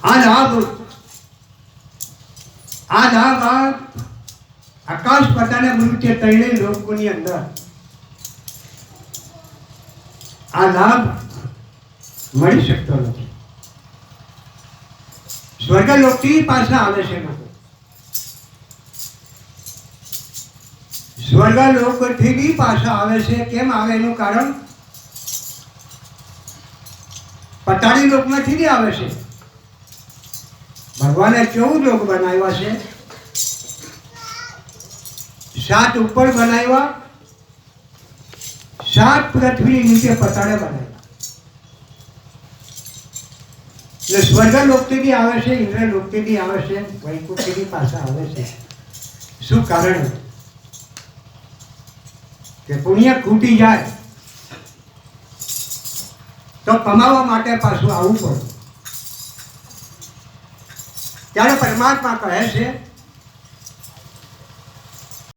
આ લાભ આકાશ પતાને મૃત્યુ ત્રણેય લોકોની અંદર આ લાભ મળી શકતો નથી. સ્વર્ગલોકથી પાછા આવે છે લોકો. સ્વર્ગલોકથી પાછા આવે છે. કેમ આવે એનું કારણ પતાળી લોકમાંથી આવે છે. ભગવાને 14 લોક બનાવ્યા છે. 7 ઉપર બનાવ્યા, 7 પૃથ્વી નીચે પતાળે બનાવ્યા. એટલે સ્વર્ગલોકથી આવે છે, ઇન્દ્રલોકથી આવે છે, વૈકુંઠથી પાછા આવે છે. શું કારણ? કે પુણ્ય ખૂટી જાય તો કમાવા માટે પાછું આવવું પડે. ત્યારે પરમાત્મા કહે છે